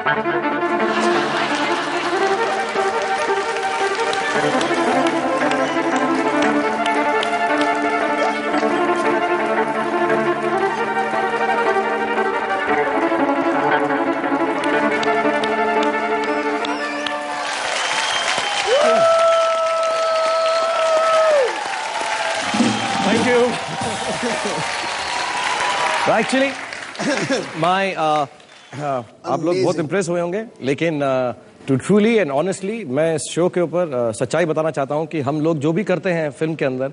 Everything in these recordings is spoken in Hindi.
Actually, आप लोग बहुत इम्प्रेस हुए होंगे, लेकिन टू ट्रूली एंड ऑनेस्टली मैं इस शो के ऊपर सच्चाई बताना चाहता हूँ कि हम लोग जो भी करते हैं फिल्म के अंदर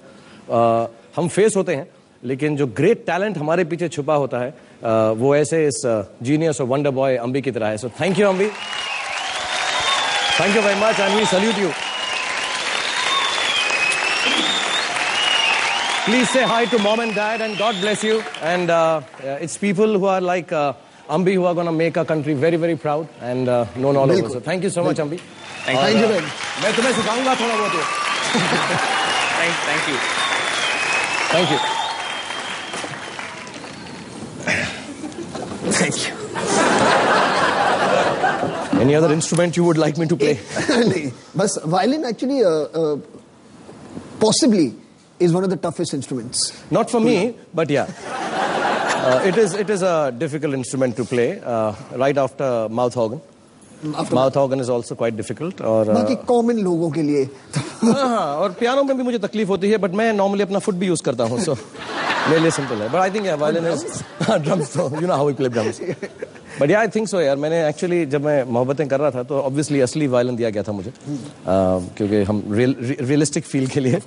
हम फेस होते हैं, लेकिन जो ग्रेट टैलेंट हमारे पीछे छुपा होता है वो ऐसे इस जीनियस और वंडर बॉय अम्बी की तरह है. So thank you Ambi, thank you very much and we salute you. Please say hi to mom and dad and God bless you. And it's people who are like Ambi who are going to make our country very, very proud and known all over. So thank you so much, Ambi. Thank you. मैं तुम्हें सिखाऊंगा थोड़ा बहुत. Thank you. Thank you. Thank you. Any other instrument you would like me to play? नहीं, बस violin actually possibly is one of the toughest instruments. Not for me, but yeah. It is a difficult instrument to play right after mouth organ. Mouth organ is also quite difficult. और बाकी common लोगों के लिए. हाँ, और piano में भी मुझे तकलीफ होती है, but मैं normally अपना foot भी use करता हूँ, so मेरे लिए simple है. But I think yeah, violin is drums. So you know how we play drums. But yeah, I think so यार. मैंने actually जब मैं मोहब्बतें कर रहा था तो obviously असली violin दिया गया था मुझे, क्योंकि हम realistic feel के लिए.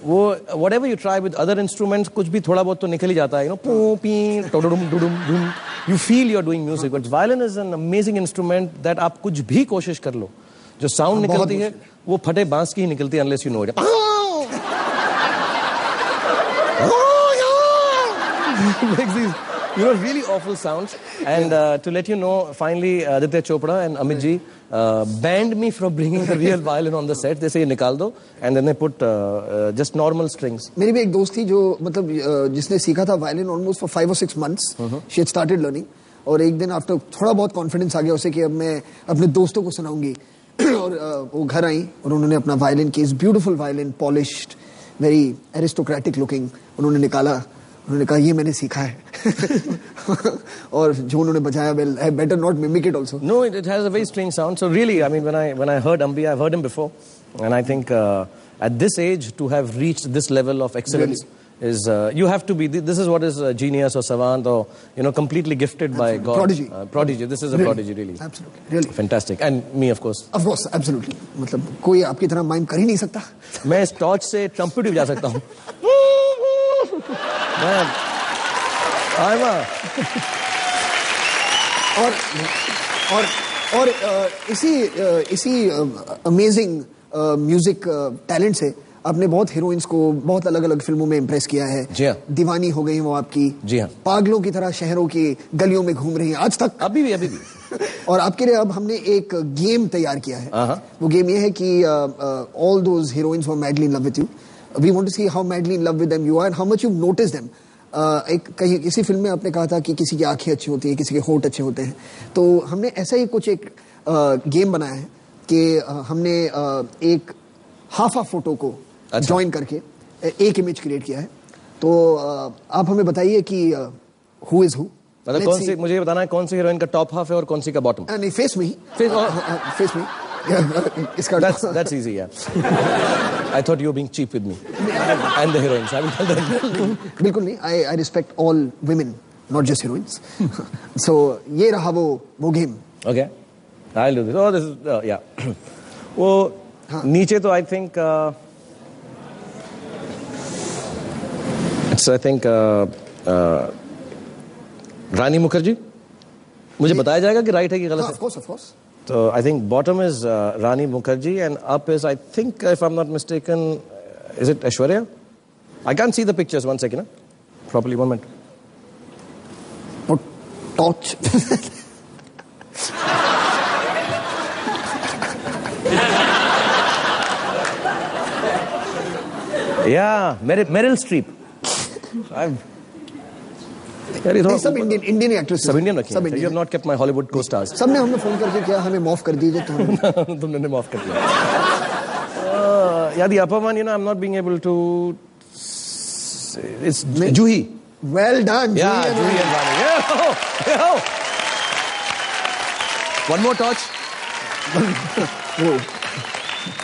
वो whatever you try with other instruments कुछ भी थोड़ा बहुत तो निकल ही जाता है, you know, पू P टोडुम डुडुम डुम, you feel you're doing music, but violin is an amazing instrument that आप कुछ भी कोशिश कर लो, जो sound निकलती है वो फटे बांस की ही निकलती है unless you know it. Makes these, you know, really awful sounds. And to let you know, finally Aditya Chopra and Amit ji banned me from bringing the real violin on the set. They say निकाल दो, and then they put just normal strings. मेरी भी एक दोस्त थी जो मतलब जिसने सीखा था violin almost for 5 or 6 months. She had started learning. और एक दिन after थोड़ा बहुत confidence आ गया उसे कि अब मैं अपने दोस्तों को सुनाऊंगी. और वो घर आई और उन्होंने अपना violin case, beautiful violin, polished, very aristocratic looking, उन्होंने निकाला. उन्होंने कहा ये मैंने सीखा है. और जो उन्होंने बजाया, well, I better not mimic it also. No, it has a very strange sound. So really, I mean, when I heard Ambi, I've heard him before, and I think at this age to have reached this level of excellence is you have to be. This is what is a genius or savant or completely gifted by God. Prodigy. Prodigy. This is a prodigy, really. Absolutely, really. Fantastic. And me, of course. Of course, absolutely. मतलब कोई आपकी तरह माइम कर ही नहीं सकता. मैं इस टॉर्च से ट्रम्पेट भी बजा सकता हूँ. और इसी अमेजिंग म्यूजिक टैलेंट से आपने बहुत हीरोइंस को बहुत अलग अलग फिल्मों में इम्प्रेस किया है. जी हाँ. दीवानी हो गई वो आपकी. जी हाँ. पागलों की तरह शहरों की गलियों में घूम रही हैं आज तक. अभी भी. और आपके लिए अब हमने एक गेम तैयार किया है. वो गेम ये है कि all those heroines who are madly in love with you, we want to see how madly in love with them you are and how much you notice them. एक कहीं किसी फिल्म में आपने कहा था कि किसी की आंखें अच्छी होती हैं, किसी के होंठ अच्छे होते हैं, तो हमने ऐसा ही कुछ एक गेम बनाया है कि हमने एक हाफ फोटो को ज्वाइन करके एक इमेज क्रिएट किया है. तो आप हमें बताइए कि हु इज हु. मतलब कौन सी, मुझे बताना है कौन सी हीरोइन का टॉप हाफ है और कौन सी का बॉटम. नहीं, फेस में ही. फेस में इसका that's easy, yeah. I thought you were being cheap with me and the heroines. I mean, बिल्कुल नहीं. I respect all women, not just heroines. So ये रहा वो game. Okay, I'll do this. Oh, this is yeah. वो नीचे तो I think it's I think रानी मुखर्जी. मुझे बताया जाएगा कि राइट है कि गलत है. Of course, of course. So I think bottom is Rani Mukherjee and up is, I think, if I'm not mistaken, is it Aishwarya? I can't see the pictures. One second. Properly, 1 minute. What? Torch. Yeah, Meryl Streep. यार ये थोड़ा सब इंडियन एक्ट्रेस, सब इंडियन रखे हैं। You have not kept my Hollywood co-stars. सबने हमें फोन करके किया हमें माफ कर दीजिए तो तुमने माफ कर दिया। Yeah, the upper one, I'm not being able to. It's Juhi. Well done. Yeah, Juhi and Rani. Yeah. One more touch.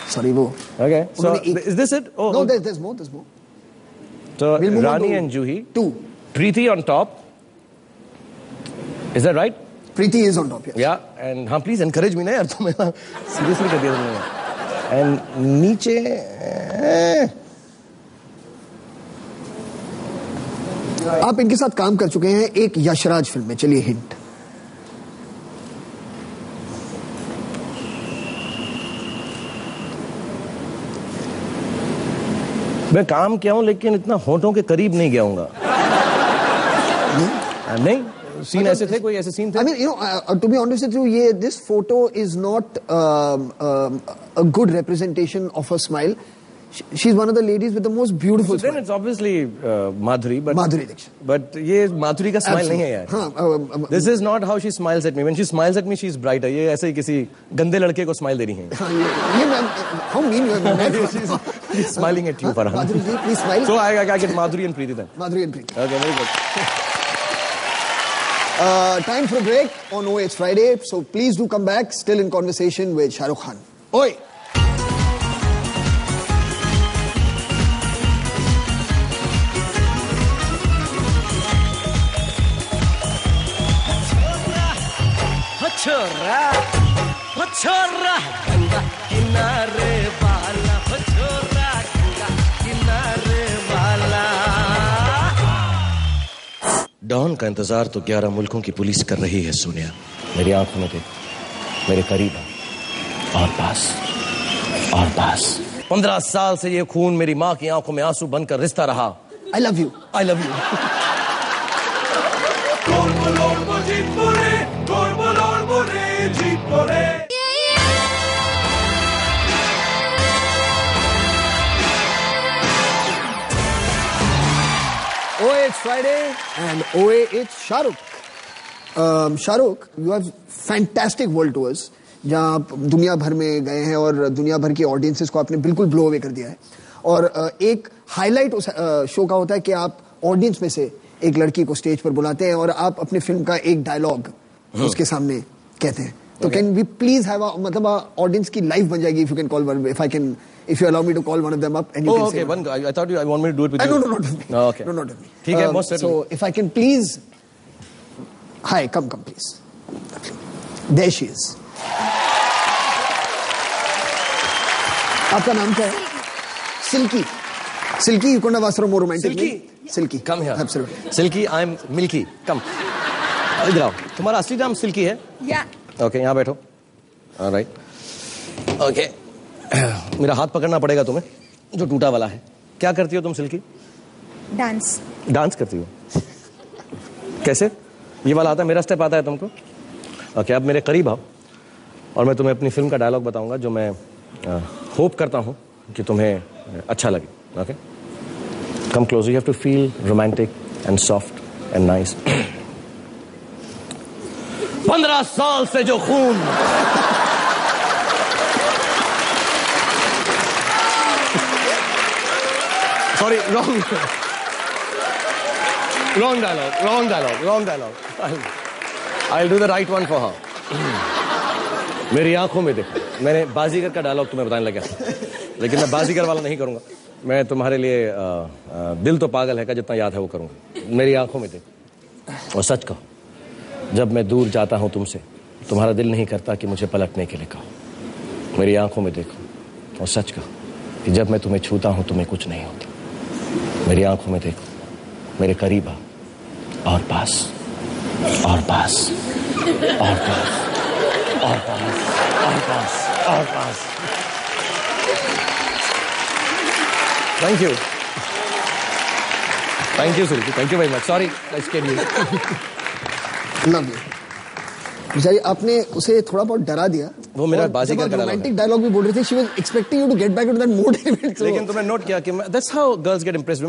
Sorry, wo. Okay. So is this it? Oh, no, there's more. There's more. So Rani and Juhi. 2. Preeti on top. Is that right? Preeti is on top. Yes. Yeah, and please encourage me, na yaar. तुम seriously कर दिया तुमने. And नीचे. आप इनके साथ काम कर चुके हैं एक यशराज फिल्म में, चलिए हिंट। मैं काम किया हूं लेकिन इतना होठों के करीब नहीं गया हूंगा। नहीं सीन ऐसे थे, कोई ऐसे सीन थे? I mean, to be honest with you, this photo is not a good representation of her smile. She's one of the ladies with the most beautiful smile. Then it's obviously Madhuri, but Madhuri Dixit. But ये Madhuri का smile नहीं है यार. This is not how she smiles at me. When she smiles at me, she's brighter. ये ऐसे ही किसी गंदे लड़के को smile दे रही हैं. How mean you are. She's smiling at you, Farhan. Madhuri ji, please smile. So I get Madhuri and Preeti then. Madhuri and Preeti. Okay, very good. Time for a break on OA. It's Friday, so please do come back. Still in conversation with Shah Rukh Khan. Oi! छोरा गंगा किनारे वाला, छोरा गंगा किनारे वाला। डॉन का इंतजार तो 11 मुल्कों की पुलिस कर रही है सोनिया। मेरी आंखों में देख, मेरे करीब और पास और पास। 15 साल से ये खून मेरी माँ की आंखों में आंसू बनकर रिश्ता रहा। I love you. I love you. OA, it's Friday, and OA, it's Shah Rukh. Shah Rukh, you have fantastic world tours, जहाँ आप दुनिया भर में गए हैं और दुनिया भर की ऑडियंसेस को आपने बिल्कुल ब्लो अवे कर दिया है। और एक हाईलाइट उस शो का होता है कि आप ऑडियंस में से एक लड़की को स्टेज पर बुलाते हैं और आप अपने फिल्म का एक डायलॉग उसके सामने कहते हैं। तो कैन वी प्लीज हैव मतलब ऑडियंस की लाइफ बन जाएगी, if you can call one, if you allow me to call one of them up and you can say okay, one guy. I thought you want me to do it with you. No, not with me. No, okay. No, not with me. ठीक है, most certainly. So if I can please, hi, come please. There she is. आपका नाम क्या है? Silky. Silky, you couldn't have asked for a more romantic name. Silky. Come here. Absolutely. Silky, I'm Milky. Come. इधर आओ। तुम्हारा असली नाम सिल्की है? Yeah. Okay, यहाँ बैठो। All right. Okay. मेरा हाथ पकड़ना पड़ेगा तुम्हें, जो टूटा वाला है। क्या करती हो तुम सिल्की? डांस। डांस करती हो? कैसे? ये वाला आता है, मेरा स्टेप आता है तुमको? ओके, अब मेरे करीब आओ और मैं तुम्हें अपनी फिल्म का डायलॉग बताऊंगा जो मैं होप करता हूं कि तुम्हें अच्छा लगे। Okay, come close, you have to feel romantic and soft and nice. 15 साल से जो खून Sorry, wrong dialogue. I'll do the right one for her. मेरी आंखों में देखो, मैंने बाजीगर का डायलॉग तुम्हें बताने लगा, लेकिन मैं बाजीगर वाला नहीं करूंगा। मैं तुम्हारे लिए दिल तो पागल है का जितना याद है वो करूंगा। मेरी आंखों में देखो और सच कहो, जब मैं दूर जाता हूं तुमसे, तुम्हारा दिल नहीं करता कि मुझे पलटने के लिए कहो। मेरी आंखों में देखो और सच कहो कि जब मैं तुम्हें छूता हूं तुम्हें कुछ नहीं होता। मेरी आंखों में देखो, मेरे करीब आओ और पास और पास और पास और पास और पास और पास। Thank you, Silky. Thank you very much. Sorry, I scared you. Love you. बेचारी आपने उसे थोड़ा बहुत डरा दिया। वो मेरा बाजीगर का रोमांटिक डायलॉग भी बोल रही थी। She was expecting you to get back into that mood. लेकिन तुमने नोट किया कि that's how girls get impressed.